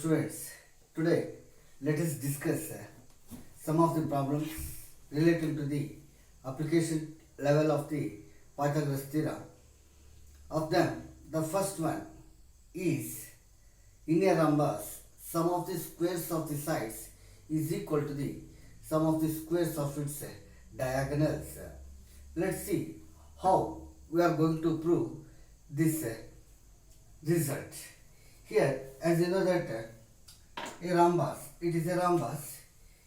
students, today let us discuss some of the problems relating to the application level of the Pythagoras theorem. Of them, the first one is in a rhombus, sum of the squares of the sides is equal to the sum of the squares of its diagonals. Let's see how we are going to prove this result. Here, as you know that a rhombus, it is a rhombus.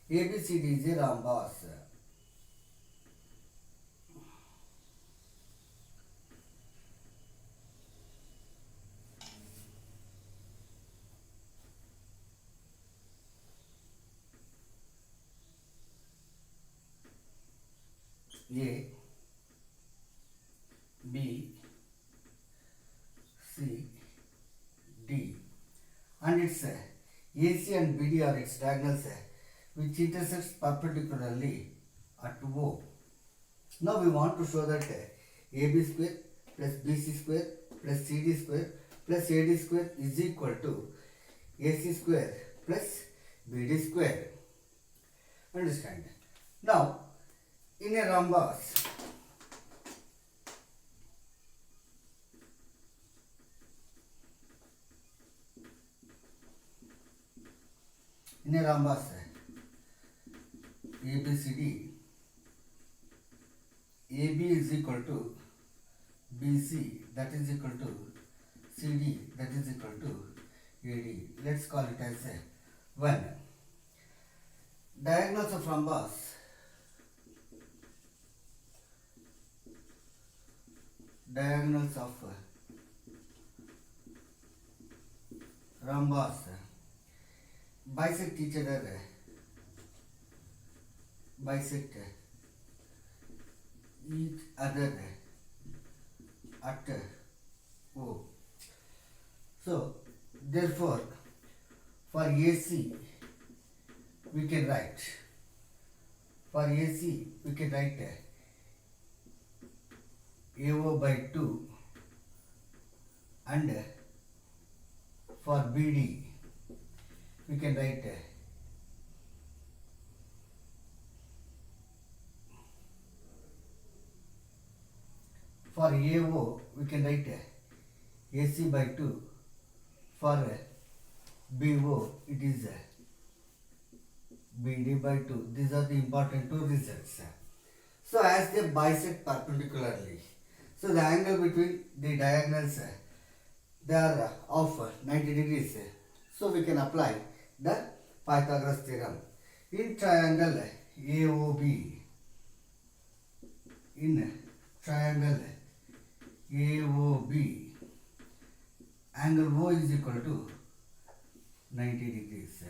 ABCD is a rhombus. A, B, C, D, and its AC and BD are its diagonals which intersects perpendicularly at O. Now we want to show that AB square plus BC square plus CD square plus AD square is equal to AC square plus BD square. Understand? Now, in a rhombus, ABCD, AB is equal to BC, that is equal to CD, that is equal to AD. Let's call it as 1. Diagonals of rhombus. Diagonals of rhombus bisect each other, at O. So, therefore, for AC, we can write AO by 2, and for BD we can write for AO we can write AC by 2, for BO it is BD by 2. These are the important two results. So as they bisect perpendicularly, so the angle between the diagonals they are of 90 degrees. So we can apply the Pythagoras theorem. In triangle AOB, angle O is equal to 90 degrees.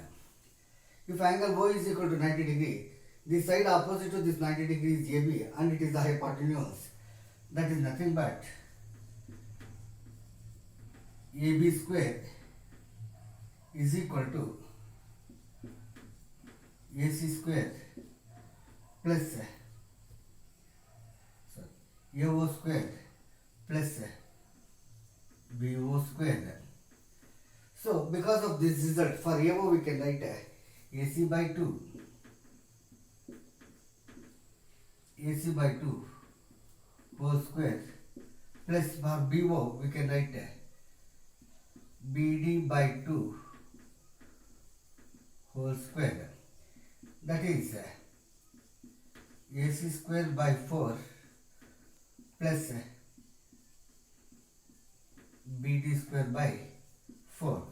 If angle O is equal to 90 degrees, the side opposite to this 90 degrees is AB and it is the hypotenuse. That is nothing but AB square is equal to AC square plus AO square plus BO square. So because of this result, for AO we can write AC by 2 whole square plus for BO we can write BD by 2 whole square, that is AC square by 4 plus BD square by 4,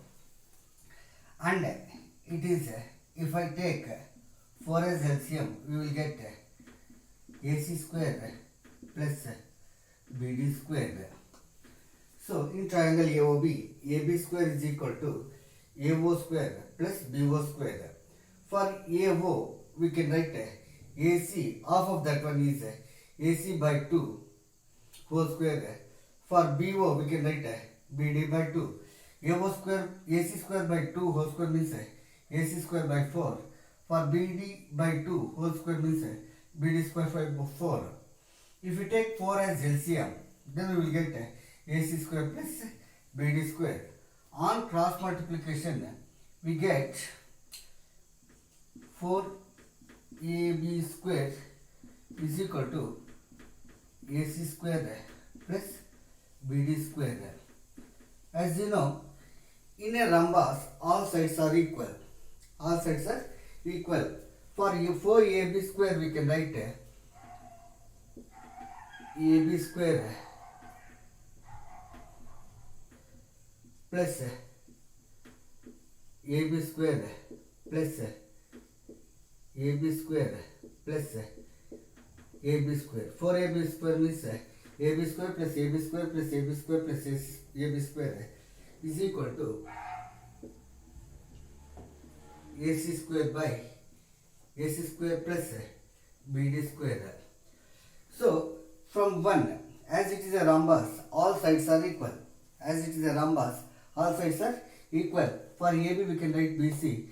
and it is if I take 4 as LCM we will get AC square plus BD square. So in triangle AOB, AB square is equal to AO square plus BO square. For AO we can write AC, half of that one is AC by 2 whole square. For BO we can write BD by 2. AO square, AC square by 2 whole square means AC square by 4. For BD by 2 whole square means BD square by 4. If we take 4 as LCM, then we will get AC square plus BD square. On cross multiplication, we get 4ab square is equal to ac square plus bd square. As you know, in a rhombus, all sides are equal. All sides are equal. For 4ab square, we can write ab square plus ab square plus ab square plus ab square. 4ab square means ab square plus ab square plus ab square plus ab square is equal to ac square by ac square plus bd square. So from 1, as it is a rhombus, all sides are equal. As it is a rhombus, all sides are equal. For AB we can write BC,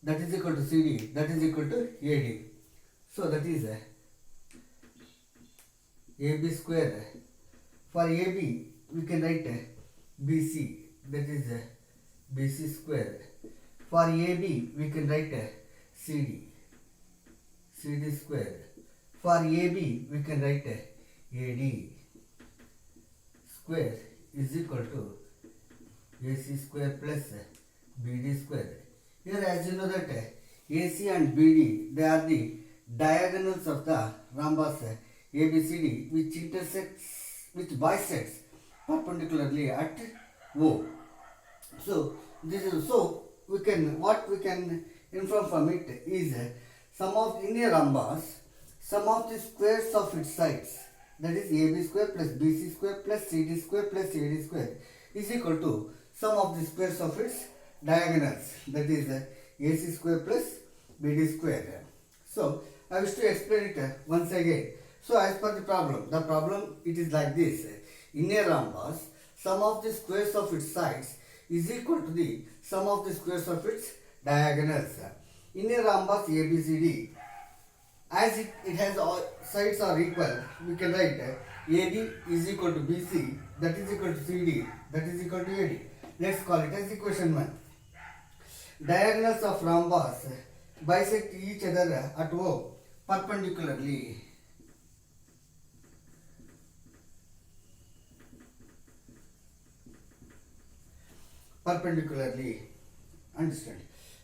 that is equal to CD, that is equal to AD. So that is AB square. For AB we can write BC, that is BC square. For AB we can write CD, CD square. For AB we can write AD square is equal to AC square plus BD square. Here, as you know that AC and BD, they are the diagonals of the rhombus ABCD, which intersects, which bisects perpendicularly at O. So this is, so we can, what we can infer from it is sum of, in a rhombus, sum of the squares of its sides, that is AB square plus BC square plus CD square plus AD square is equal to sum of the squares of its diagonals, that is AC square plus BD square. So I wish to explain it once again. So as per the problem it is like this. In a rhombus, sum of the squares of its sides is equal to the sum of the squares of its diagonals. In a rhombus ABCD, as it has all sides are equal, we can write AB is equal to BC, that is equal to CD, that is equal to AD. Let's call it as equation 1. Diagonals of rhombus bisect each other at O perpendicularly. Perpendicularly. Understand?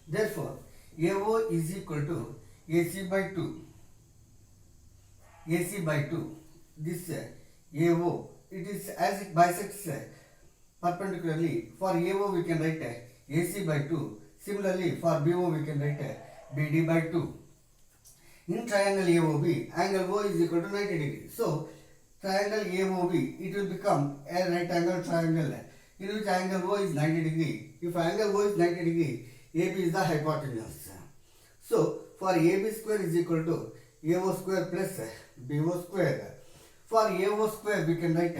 Therefore, AO is equal to AC by 2. AC by 2. This AO, it is as it bisects perpendicularly. For AO we can write AC by 2. Similarly, for BO we can write BD by 2. In triangle AOB, angle O is equal to 90 degrees. So, triangle AOB, it will become a right angle triangle in which angle O is 90 degree. If angle O is 90 degree, AB is the hypotenuse. So, for AB square is equal to AO square plus BO square. For AO square we can write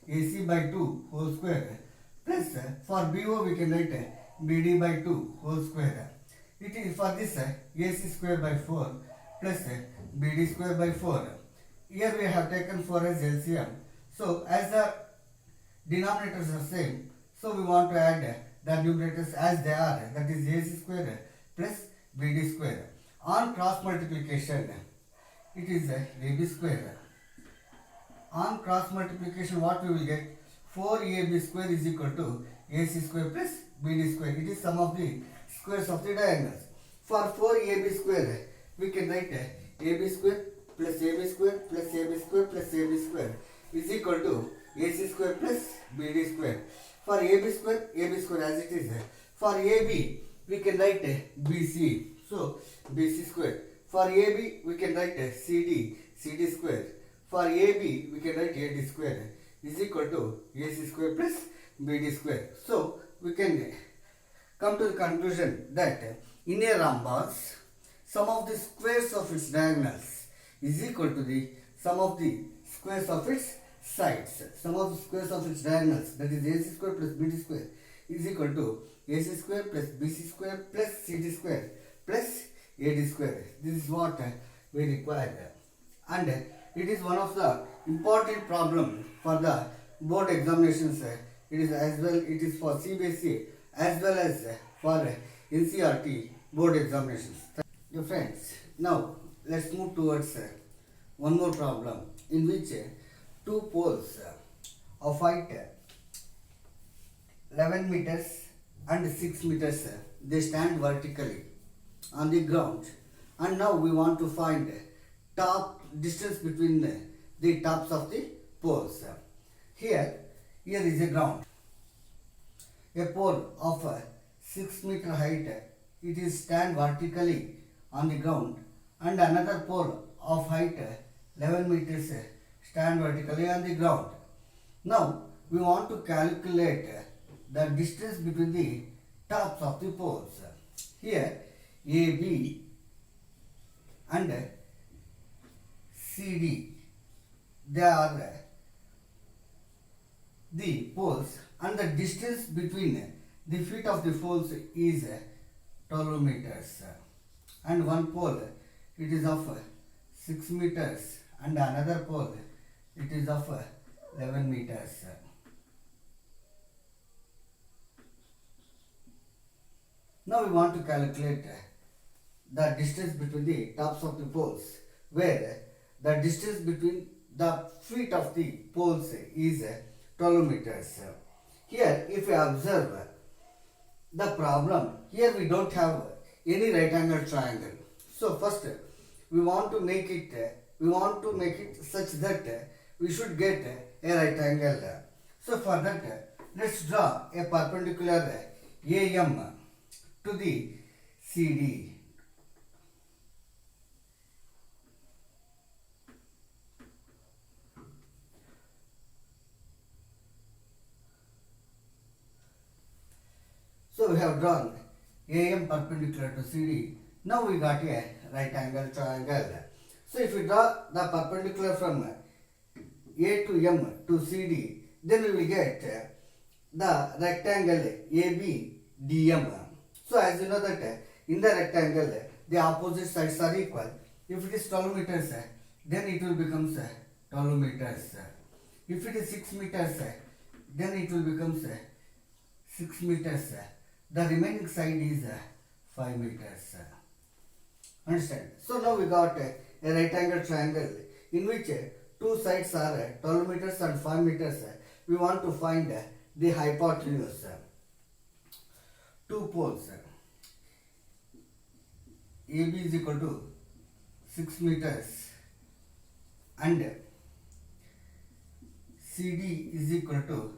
AC by 2 whole square plus for BO we can write BD by 2 whole square. It is for this AC square by 4 plus BD square by 4. Here we have taken 4 as LCM. So as the denominators are same, so we want to add the numerators as they are, that is AC square plus BD square. On cross multiplication, it is AB square. On cross multiplication, what we will get? 4AB square is equal to AC square plus BD square. It is sum of the squares of the diagonals. For 4AB square, we can write AB square plus AB square plus AB square plus AB square is equal to AC square plus BD square. For AB square as it is. For AB, we can write BC. So, BC square. For AB, we can write CD square. For AB, we can write AD square is equal to AC square plus BD square. So, we can come to the conclusion that in a rhombus, sum of the squares of its diagonals is equal to the sum of the squares of its sides. Sum of the squares of its diagonals, that is AC square plus BD square, is equal to AC square plus BC square plus CD square plus AD square. This is what we require, and it is one of the important problem for the board examinations. It is as well. It is for CBSE as well as for NCERT board examinations. Dear friends, now let's move towards one more problem in which two poles of height 11 meters and 6 meters they stand vertically on the ground, and now we want to find top distance between the tops of the poles. Here is a ground. A pole of 6 meter height, it is stand vertically on the ground, and another pole of height 11 meters stand vertically on the ground. Now we want to calculate the distance between the tops of the poles. Here AB and CD, they are the poles, and the distance between the feet of the poles is 12 meters, and one pole it is of 6 meters and another pole it is of 11 meters. Now we want to calculate the distance between the tops of the poles, where the distance between the feet of the poles is 12 meters. Here if we observe the problem, here we don't have any right angle triangle. So first we want to make it such that we should get a right angle. So for that, let's draw a perpendicular AM to the CD. So we have drawn AM perpendicular to CD. Now we got a right angle triangle. So if we draw the perpendicular from A to M to CD, then we will get the rectangle ABDM. So as you know that in the rectangle the opposite sides are equal. If it is 12 meters, then it will become 12 meters. If it is 6 meters, then it will become 6 meters. The remaining side is 5 meters. Understand? So now we got a right angle triangle in which two sides are 12 meters and 5 meters. We want to find the hypotenuse. Two poles AB is equal to 6 meters and CD is equal to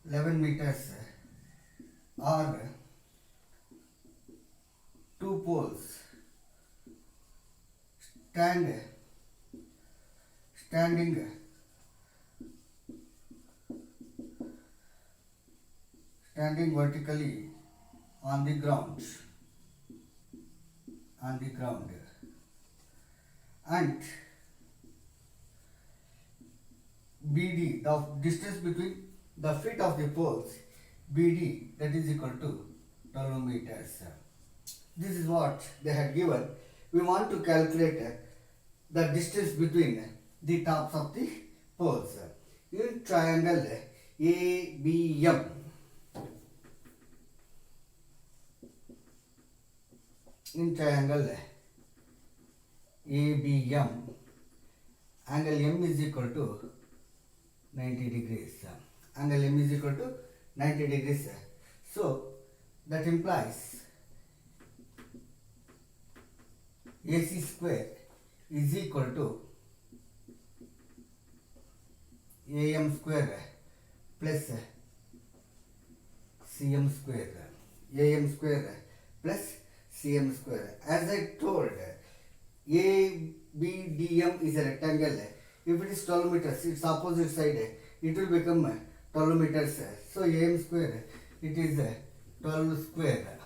11 meters are two poles standing vertically on the ground, and BD, the distance between the feet of the poles, BD, that is equal to 12 meters. This is what they had given. We want to calculate the distance between the tops of the poles. In triangle ABM, angle M is equal to 90 degrees. Angle M is equal to 90 degrees. So that implies AC square is equal to AM square plus CM square. AM square plus CM square. As I told, ABDM is a rectangle. If it is 12 meters, its opposite side, it will become 12 meters. So AM square, it is 12 square.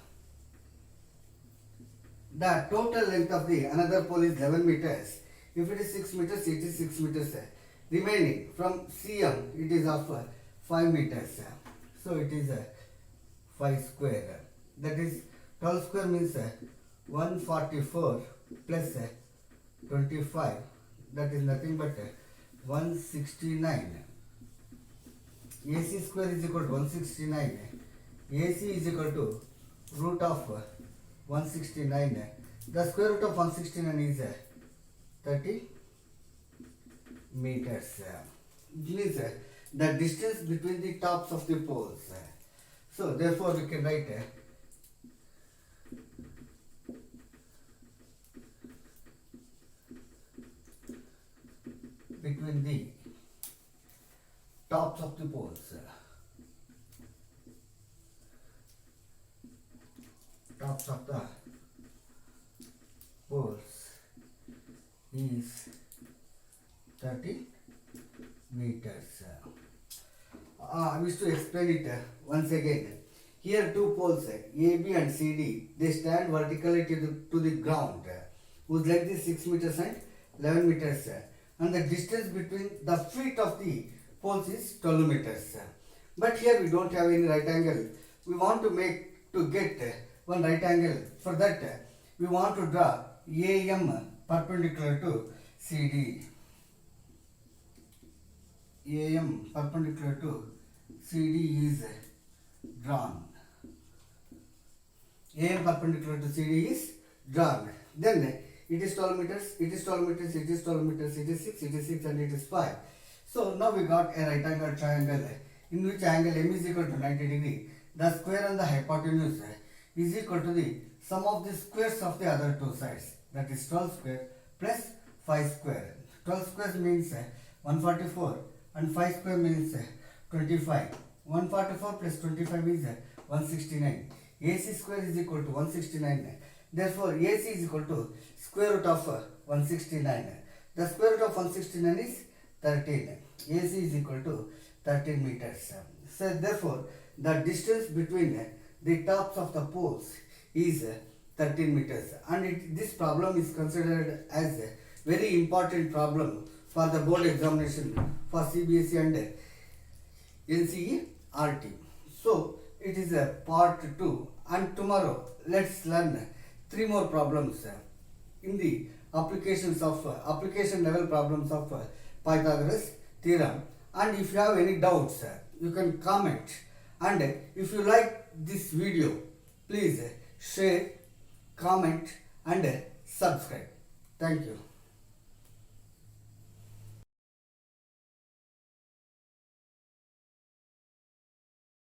The total length of the another pole is 11 meters. If it is 6 meters, it is 6 meters. Remaining from CM, it is of 5 meters. So it is 5 square. That is 12 square means 144 plus 25. That is nothing but 169. AC square is equal to 169. AC is equal to root of 169. The square root of 169 is 30 meters. It means the distance between the tops of the poles. So therefore we can write between the tops of the poles. Tops of the poles is 30 meters. I wish to explain it once again. Here two poles AB and CD, they stand vertically to the ground, whose length is 6 meters and 11 meters, and the distance between the feet of the poles is 12 meters. But here we don't have any right angle. We want to get one right angle. For that we want to draw AM perpendicular to CD. AM perpendicular to CD is drawn. AM perpendicular to CD is drawn. Then it is 12 meters, it is 12 meters, it is 12 meters, it is 6, and it is 5. So now we got a right angle triangle in which angle M is equal to 90 degree. The square and the hypotenuse is equal to the sum of the squares of the other two sides. That is 12 square plus 5 square. 12 square means 144 and 5 square means 25. 144 plus 25 is 169. AC square is equal to 169. Therefore AC is equal to square root of 169. The square root of 169 is 13. AC is equal to 13 meters. So therefore the distance between the tops of the poles is 13 meters, and this problem is considered as a very important problem for the board examination for CBSE and NCERT. So it is a part 2, and tomorrow let's learn 3 more problems in the application level problems of Pythagoras theorem. And if you have any doubts, you can comment, and if you like this video, please share, comment and subscribe. Thank you.